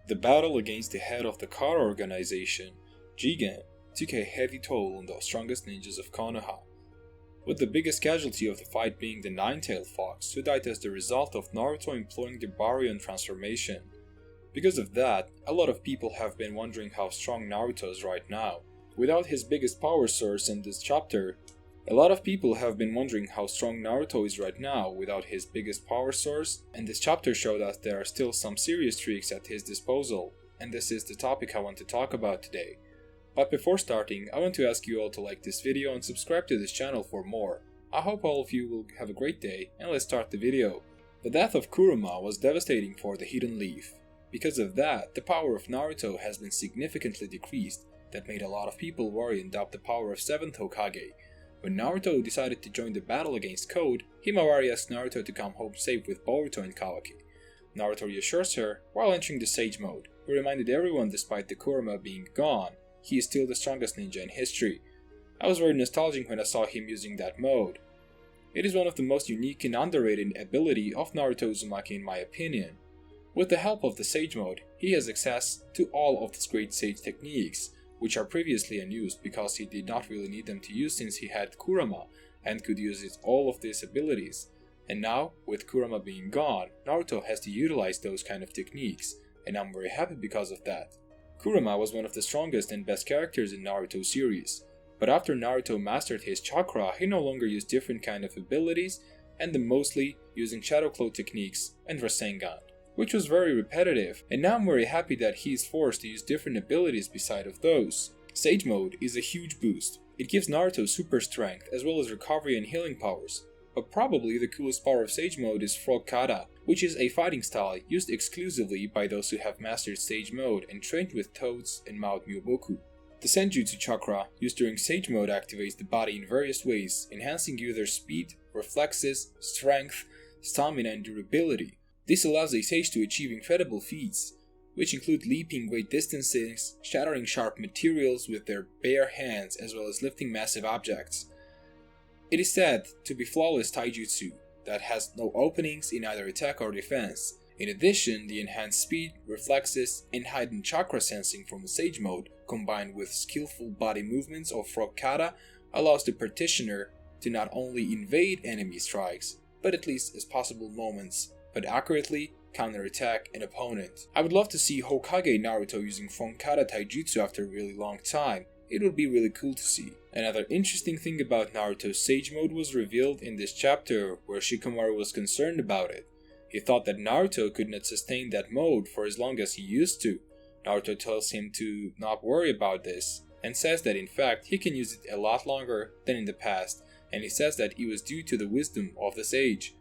The battle against the head of the Kara organization, Jigen, took a heavy toll on the strongest ninjas of Konoha, with the biggest casualty of the fight being the nine-tailed fox, who died as the result of Naruto employing the Baryon transformation. Because of that, a lot of people have been wondering how strong Naruto is right now. Without his biggest power source in this chapter, a lot of people have been wondering how strong Naruto is right now without his biggest power source, and this chapter showed us there are still some serious tricks at his disposal, and this is the topic I want to talk about today. But before starting, I want to ask you all to like this video and subscribe to this channel for more. I hope all of you will have a great day, and let's start the video. The death of Kurama was devastating for the Hidden Leaf. Because of that, the power of Naruto has been significantly decreased. That made a lot of people worry and doubt the power of 7th Hokage. When Naruto decided to join the battle against Code, Himawari asked Naruto to come home safe with Boruto and Kawaki. Naruto reassures her while entering the Sage mode. He reminded everyone despite the Kurama being gone, he is still the strongest ninja in history. I was very nostalgic when I saw him using that mode. It is one of the most unique and underrated ability of Naruto Uzumaki in my opinion. With the help of the Sage mode, he has access to all of the great Sage techniques, which are previously unused because he did not really need them to use since he had Kurama and could use all of these abilities. And now, with Kurama being gone, Naruto has to utilize those kind of techniques, and I'm very happy because of that. Kurama was one of the strongest and best characters in Naruto series, but after Naruto mastered his chakra, he no longer used different kind of abilities, and them mostly using Shadow Claw techniques and Rasengan, which was very repetitive, and now I'm very happy that he is forced to use different abilities beside of those. Sage mode is a huge boost. It gives Naruto super strength as well as recovery and healing powers. But probably the coolest power of Sage mode is Frog Kata, which is a fighting style used exclusively by those who have mastered Sage mode and trained with Toads and Mount Myoboku. The Senjutsu chakra used during Sage mode activates the body in various ways, enhancing either speed, reflexes, strength, stamina and durability. This allows a sage to achieve incredible feats, which include leaping great distances, shattering sharp materials with their bare hands, as well as lifting massive objects. It is said to be flawless taijutsu that has no openings in either attack or defense. In addition, the enhanced speed, reflexes, and heightened chakra sensing from the Sage mode, combined with skillful body movements of Frog Kata, allows the practitioner to not only evade enemy strikes, but at least as possible moments, but accurately counterattack an opponent. I would love to see Hokage Naruto using Frog Kata taijutsu after a really long time. It would be really cool to see. Another interesting thing about Naruto's Sage mode was revealed in this chapter where Shikamaru was concerned about it. He thought that Naruto could not sustain that mode for as long as he used to. Naruto tells him to not worry about this and says that in fact he can use it a lot longer than in the past, and he says that it was due to the wisdom of the sage.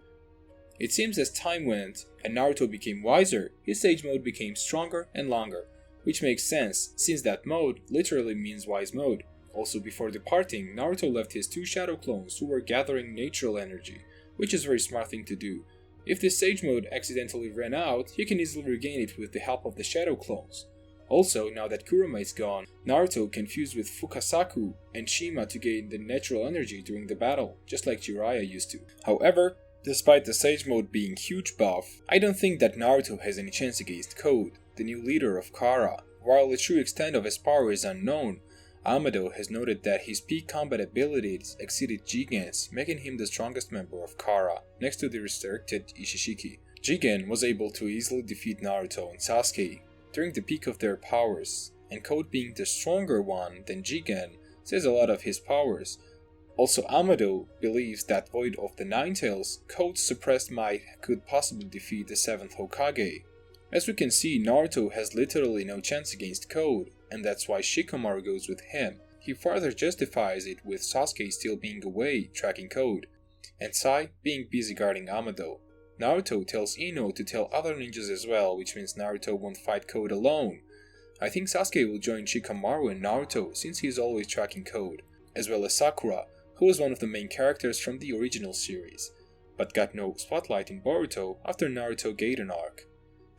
It seems as time went and Naruto became wiser, his Sage mode became stronger and longer, which makes sense since that mode literally means wise mode. Also before departing, Naruto left his two shadow clones who were gathering natural energy, which is a very smart thing to do. If this Sage mode accidentally ran out, he can easily regain it with the help of the shadow clones. Also, now that Kurama is gone, Naruto can fuse with Fukasaku and Shima to gain the natural energy during the battle, just like Jiraiya used to. However, despite the Sage mode being huge buff, I don't think that Naruto has any chance against Code, the new leader of Kara. While the true extent of his power is unknown, Amado has noted that his peak combat abilities exceeded Jigen's, making him the strongest member of Kara, next to the restricted Ishishiki. Jigen was able to easily defeat Naruto and Sasuke during the peak of their powers, and Code being the stronger one than Jigen says a lot of his powers. Also, Amado believes that void of the Nine Tails, Code's suppressed might could possibly defeat the 7th Hokage. As we can see, Naruto has literally no chance against Code, and that's why Shikamaru goes with him. He further justifies it with Sasuke still being away tracking Code, and Sai being busy guarding Amado. Naruto tells Ino to tell other ninjas as well, which means Naruto won't fight Code alone. I think Sasuke will join Shikamaru and Naruto since he is always tracking Code, as well as Sakura, who was one of the main characters from the original series, but got no spotlight in Boruto after Naruto Gaiden arc.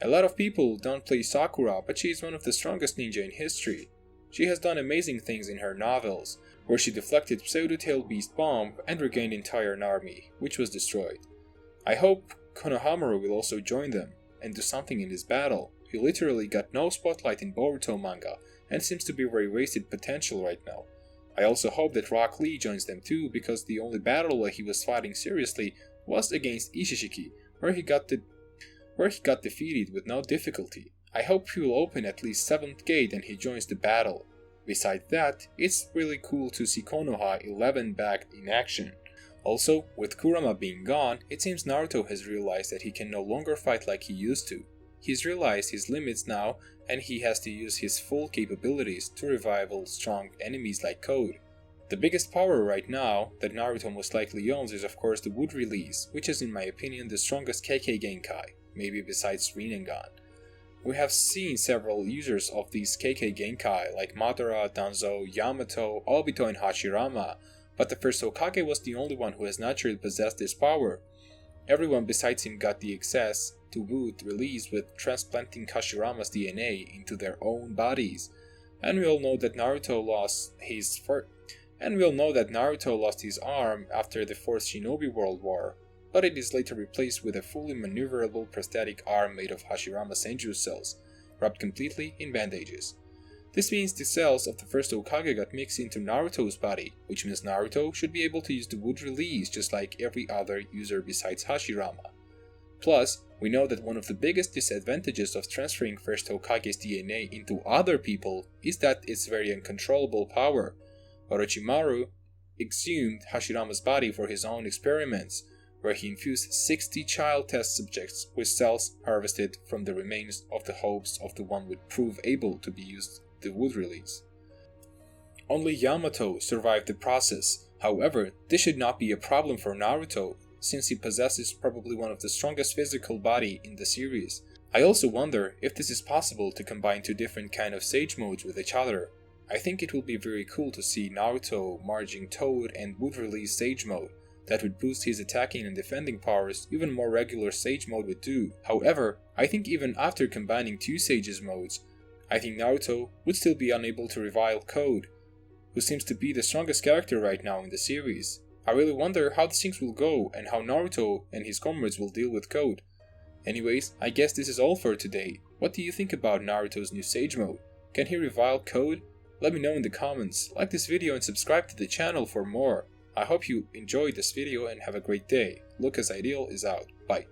A lot of people downplay Sakura, but she is one of the strongest ninja in history. She has done amazing things in her novels, where she deflected Pseudo-Tail Beast bomb and regained entire army, which was destroyed. I hope Konohamaru will also join them and do something in this battle. he literally got no spotlight in Boruto manga and seems to be very wasted potential right now. I also hope that Rock Lee joins them too, because the only battle where he was fighting seriously was against Ishishiki, where he got defeated with no difficulty. I hope he will open at least 7th gate and he joins the battle. Besides that, it's really cool to see Konoha 11 back in action. Also, with Kurama being gone, it seems Naruto has realized that he can no longer fight like he used to. He's realized his limits now, and he has to use his full capabilities to revival strong enemies like Code. The biggest power right now that Naruto most likely owns is of course the Wood Release, which is in my opinion the strongest KK Genkai, maybe besides Rinnegan. We have seen several users of these KK Genkai like Madara, Danzo, Yamato, Obito and Hashirama, but the first Hokage was the only one who has naturally possessed this power. Everyone besides him got the access to Wood Release with transplanting Hashirama's DNA into their own bodies, and we all know that Naruto lost his arm after the 4th Shinobi World War, but it is later replaced with a fully maneuverable prosthetic arm made of Hashirama Senju cells, wrapped completely in bandages. This means the cells of the first Hokage got mixed into Naruto's body, which means Naruto should be able to use the Wood Release just like every other user besides Hashirama. Plus, we know that one of the biggest disadvantages of transferring first Hokage's DNA into other people is that it's very uncontrollable power. Orochimaru exhumed Hashirama's body for his own experiments, where he infused 60 child test subjects with cells harvested from the remains of the hopes of the one would prove able to be used the Wood Release. Only Yamato survived the process. However, this should not be a problem for Naruto, since he possesses probably one of the strongest physical body in the series. I also wonder if this is possible to combine two different kind of Sage modes with each other. I think it will be very cool to see Naruto merging Toad and Wood Release Sage mode. That would boost his attacking and defending powers even more regular Sage mode would do. However, I think even after combining two Sages modes, I think Naruto would still be unable to revile Code, who seems to be the strongest character right now in the series. I really wonder how things will go and how Naruto and his comrades will deal with Code. Anyways, I guess this is all for today. What do you think about Naruto's new Sage mode? Can he revile Code? Let me know in the comments, like this video and subscribe to the channel for more. I hope you enjoyed this video and have a great day. Lucas Ideal is out. Bye.